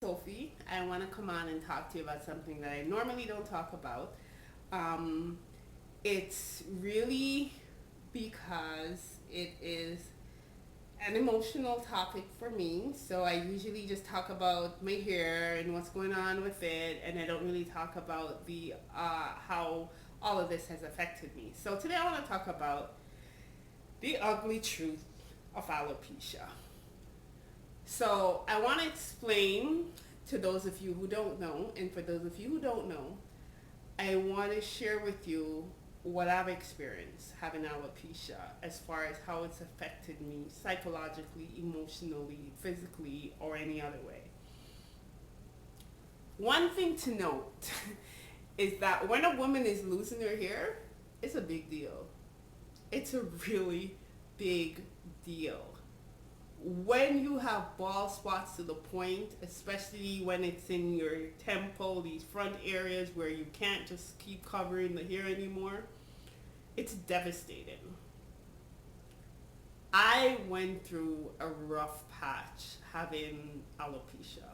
Sophie. I want to come on and talk to you about something that I normally don't talk about. Um, it's really because it is an emotional topic for me. So I usually just talk about my hair and what's going on with it, and I don't really talk about the how all of this has affected me. So today I want to talk about the ugly truth of alopecia. So I want to explain to those of you who don't know, and for those of you who don't know, I want to share with you what I've experienced having alopecia as far as how it's affected me psychologically, emotionally, physically, or any other way. One thing to note is that when a woman is losing her hair, it's a big deal. It's a really big deal. When you have bald spots to the point, especially when it's in your temple, these front areas where you can't just keep covering the hair anymore, it's devastating. I went through a rough patch having alopecia.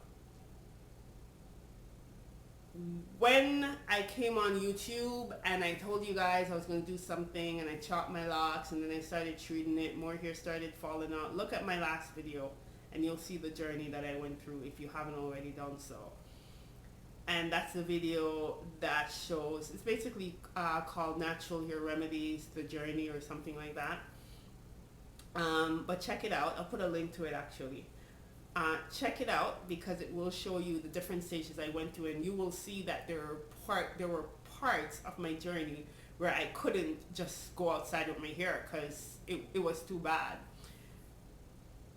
When I came on YouTube and I told you guys I was going to do something and I chopped my locks and then I started treating it, more hair started falling out. Look at my last video and you'll see the journey that I went through if you haven't already done so. And that's the video that shows, it's basically called Natural Hair Remedies, The Journey or something like that. But check it out. I'll put a link to it actually. Check it out because it will show you the different stages I went through, and you will see that there were parts of my journey where I couldn't just go outside with my hair because it was too bad.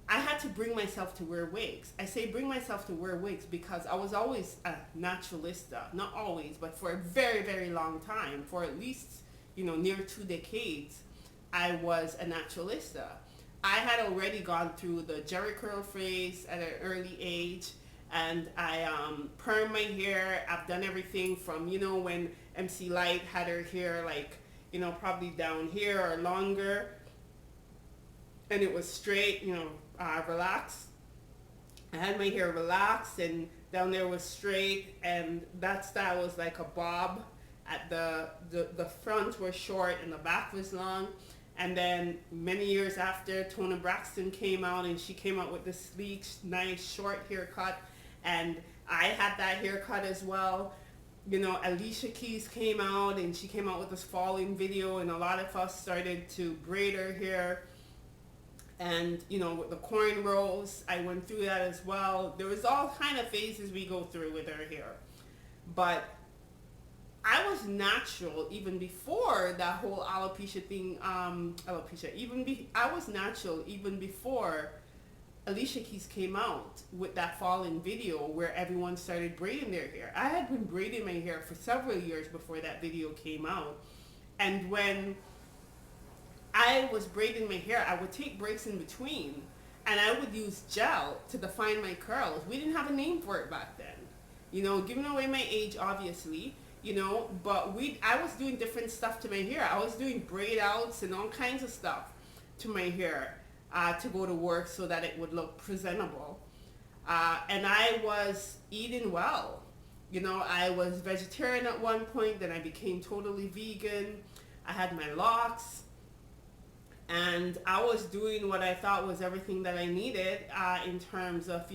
I had to bring myself to wear wigs. I say bring myself to wear wigs because I was always a naturalista. Not always, but for a very, very long time, for at least, near 2 decades, I was a naturalista. I had already gone through the Jerry curl phase at an early age, and I permed my hair. I've done everything from, when MC Light had her hair like, probably down here or longer, and it was straight, relaxed. I had my hair relaxed, and down there was straight, and that style was like a bob. At the front was short and the back was long. And then many years after, Tona Braxton came out and she came out with this sleek, nice, short haircut. And I had that haircut as well. Alicia Keys came out and she came out with this falling video, and a lot of us started to braid her hair. And, with the cornrows, I went through that as well. There was all kind of phases we go through with our hair. But I was natural even before that whole alopecia thing. I was natural even before Alicia Keys came out with that fallen video where everyone started braiding their hair. I had been braiding my hair for several years before that video came out, and when I was braiding my hair, I would take breaks in between, and I would use gel to define my curls. We didn't have a name for it back then. Giving away my age, obviously. But I was doing different stuff to my hair. I was doing braid outs and all kinds of stuff to my hair to go to work so that it would look presentable. And I was eating well. I was vegetarian at one point, then I became totally vegan. I had my locks, and I was doing what I thought was everything that I needed in terms of,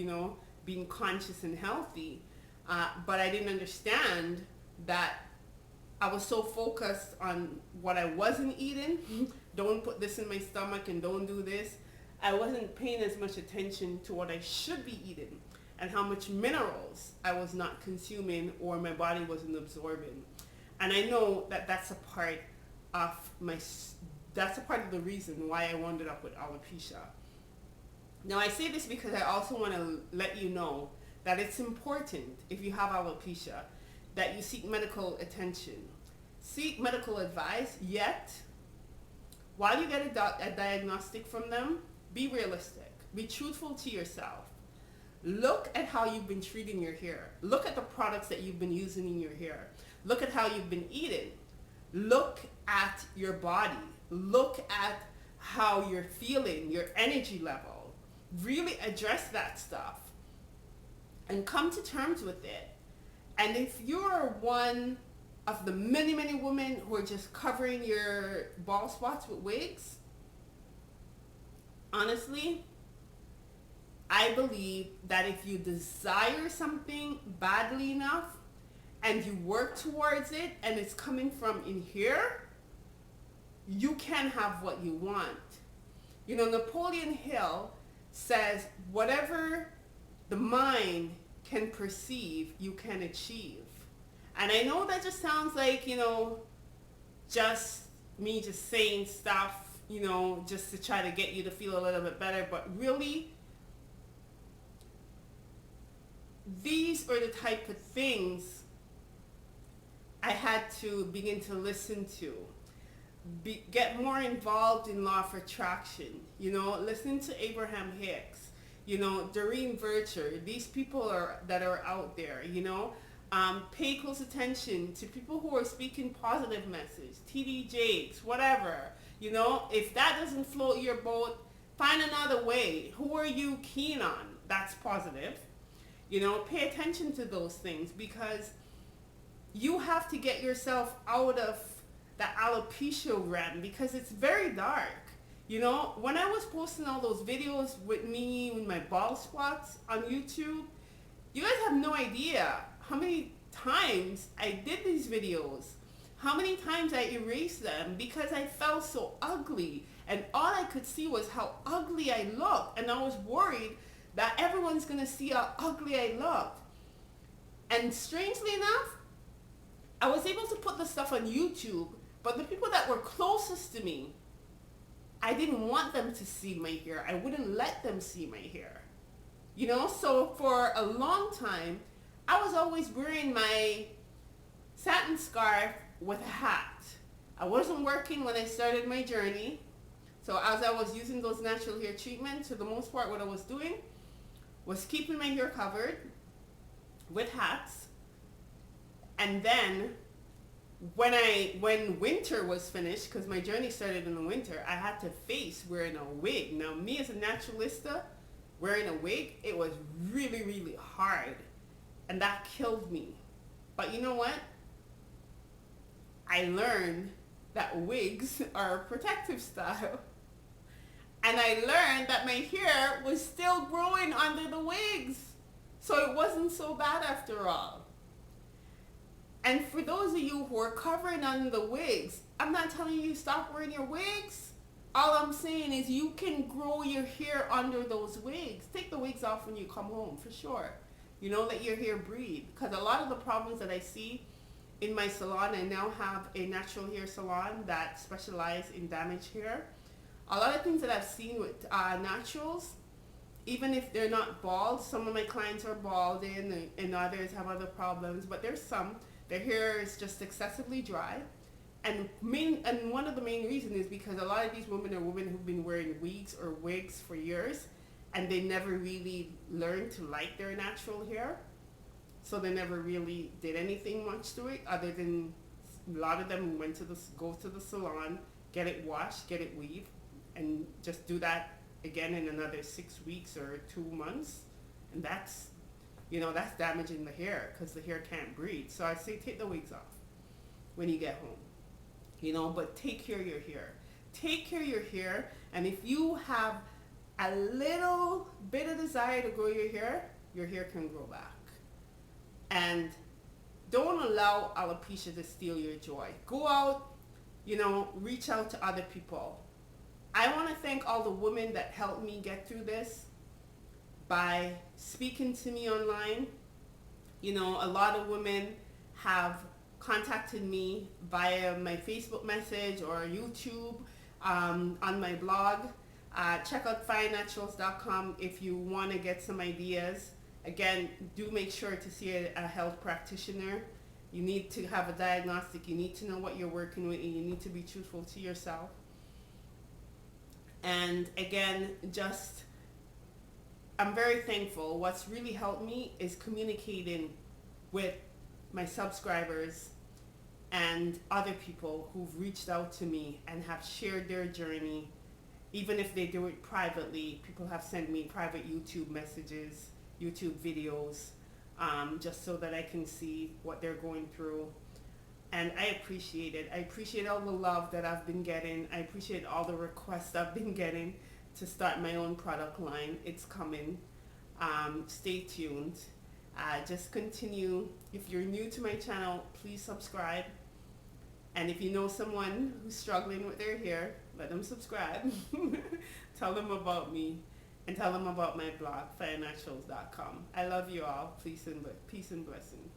being conscious and healthy. But I didn't understand that I was so focused on what I wasn't eating. Don't put this in my stomach and don't do this. I wasn't paying as much attention to what I should be eating and how much minerals I was not consuming or my body wasn't absorbing. And I know that that's a part of the reason why I wound up with alopecia. Now I say this because I also want to let you know that it's important, if you have alopecia, that you seek medical attention. Seek medical advice, yet while you get a diagnostic from them, be realistic. Be truthful to yourself. Look at how you've been treating your hair. Look at the products that you've been using in your hair. Look at how you've been eating. Look at your body. Look at how you're feeling, your energy level. Really address that stuff and come to terms with it. And if you're one of the many, many women who are just covering your bald spots with wigs, honestly, I believe that if you desire something badly enough and you work towards it and it's coming from in here, you can have what you want. You know, Napoleon Hill says, whatever the mind can perceive, you can achieve. And I know that just sounds like, you know, just me just saying stuff, you know, just to try to get you to feel a little bit better. But really, these are the type of things I had to begin to listen to. Get more involved in law of attraction, you know, listen to Abraham Hicks, you know, Doreen Virtue. These people that are out there, you know. Pay close attention to people who are speaking positive message, TD Jakes, whatever. You know, if that doesn't float your boat, find another way. Who are you keen on? That's positive. You know, pay attention to those things, because you have to get yourself out of the alopecia realm, because it's very dark. You know, when I was posting all those videos with me with my bald spots on YouTube, you guys have no idea how many times I did these videos, how many times I erased them because I felt so ugly, and all I could see was how ugly I looked, and I was worried that everyone's gonna see how ugly I looked. And strangely enough, I was able to put the stuff on YouTube, but the people that were closest to me, I didn't want them to see my hair. I wouldn't let them see my hair. You know, so for a long time, I was always wearing my satin scarf with a hat. I wasn't working when I started my journey. So as I was using those natural hair treatments, for the most part, what I was doing was keeping my hair covered with hats. And then when winter was finished, because my journey started in the winter, I had to face wearing a wig. Now, me as a naturalista, wearing a wig, it was really, really hard. And that killed me. But you know what? I learned that wigs are a protective style. And I learned that my hair was still growing under the wigs. So it wasn't so bad after all. And for those of you who are covering under the wigs, I'm not telling you stop wearing your wigs. All I'm saying is you can grow your hair under those wigs. Take the wigs off when you come home, for sure. You know, let your hair breathe. Because a lot of the problems that I see in my salon, I now have a natural hair salon that specializes in damaged hair. A lot of things that I've seen with naturals, even if they're not bald, some of my clients are balding and others have other problems, but there's some, their hair is just excessively dry. And one of the main reasons is because a lot of these women are women who've been wearing wigs for years, and they never really learned to like their natural hair. So they never really did anything much to it, other than a lot of them went to go to the salon, get it washed, get it weaved, and just do that again in another 6 weeks or 2 months. And that's, you know, that's damaging the hair, because the hair can't breathe. So I say take the wigs off when you get home, you know, but take care of your hair. Take care of your hair, and if you have a little bit of desire to grow your hair can grow back. And don't allow alopecia to steal your joy. Go out, you know, reach out to other people. I want to thank all the women that helped me get through this by speaking to me online. You know, a lot of women have contacted me via my Facebook message or YouTube, on my blog. Check out firenaturals.com if you want to get some ideas. Again, do make sure to see a health practitioner. You need to have a diagnostic. You need to know what you're working with, and you need to be truthful to yourself. And again, I'm very thankful. What's really helped me is communicating with my subscribers and other people who've reached out to me and have shared their journey. Even if they do it privately, people have sent me private YouTube messages, YouTube videos, just so that I can see what they're going through. And I appreciate it. I appreciate all the love that I've been getting. I appreciate all the requests I've been getting to start my own product line. It's coming. Stay tuned. Just continue. If you're new to my channel, please subscribe. And if you know someone who's struggling with their hair, let them subscribe. Tell them about me and tell them about my blog, firenaturals.com. I love you all. Peace and blessing.